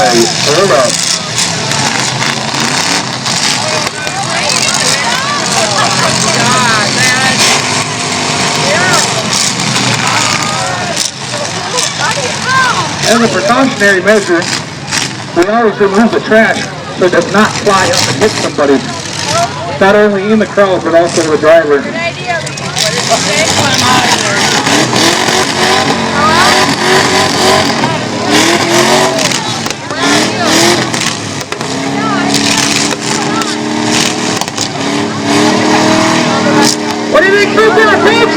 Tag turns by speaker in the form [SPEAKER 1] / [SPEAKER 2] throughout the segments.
[SPEAKER 1] Hold up. As a precautionary measure, we always remove the trash so it does not fly up and hit somebody. Not only in the crowd, but also the driver.
[SPEAKER 2] Good idea.
[SPEAKER 1] What do you think, Cooper, folks?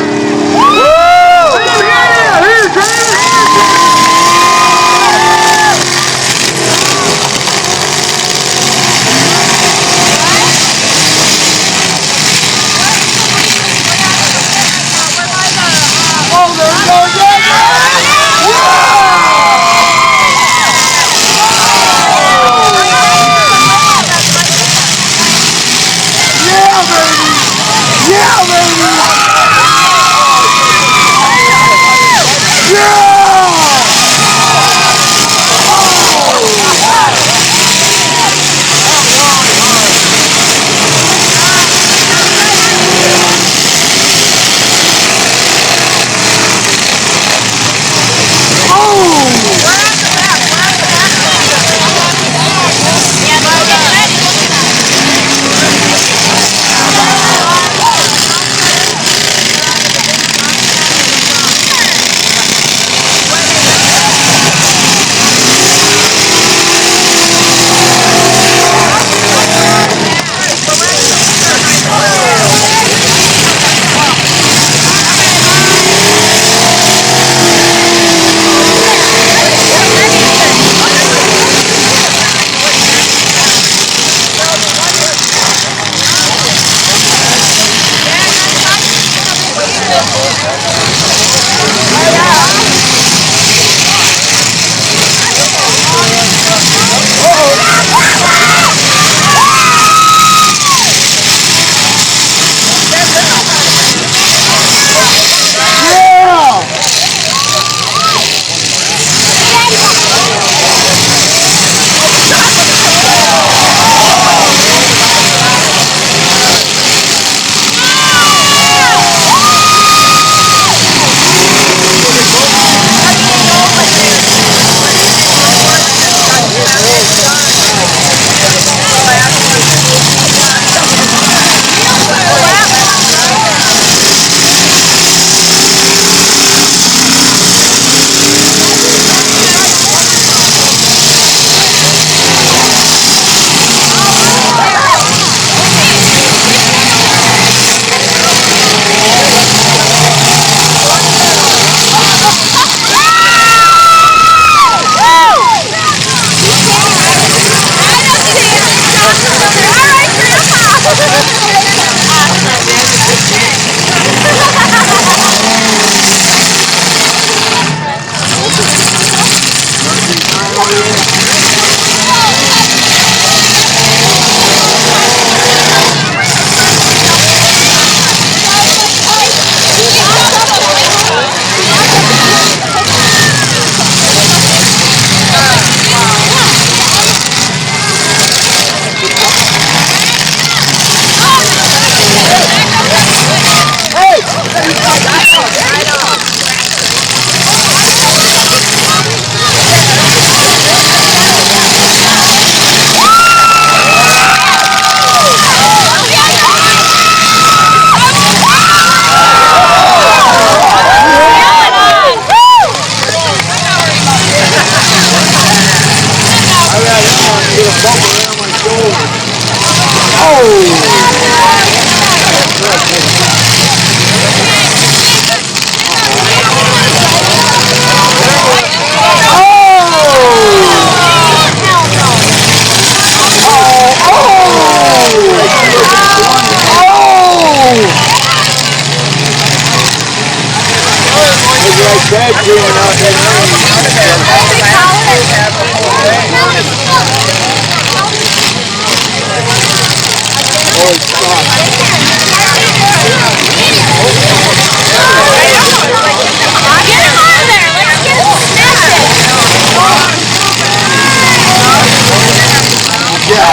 [SPEAKER 1] Woo! Oh, yeah! Here's driver!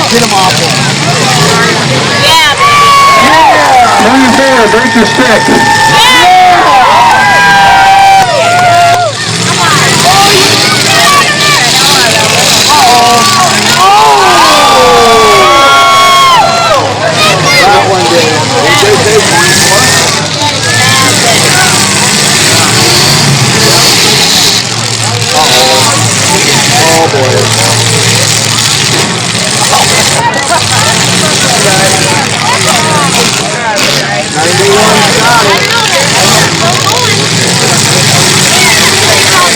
[SPEAKER 2] Get him off.
[SPEAKER 3] Yeah, baby.
[SPEAKER 1] 24, break your stick.
[SPEAKER 2] That one did. Oh boy.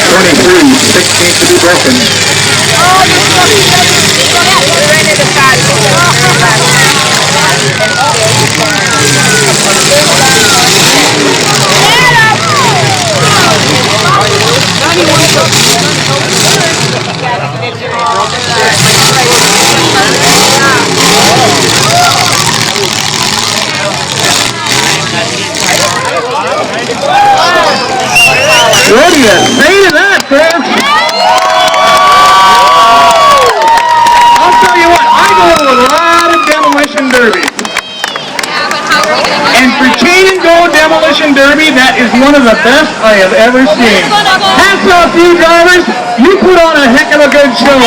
[SPEAKER 1] Twenty-three, 16 to be broken. What do you say to that, folks? I'll tell you what, I go to a lot of demolition derbies. And for Chain-N-Go Demolition Derby, that is one of the best I have ever seen. Hats off to you drivers, you put on a heck of a good show.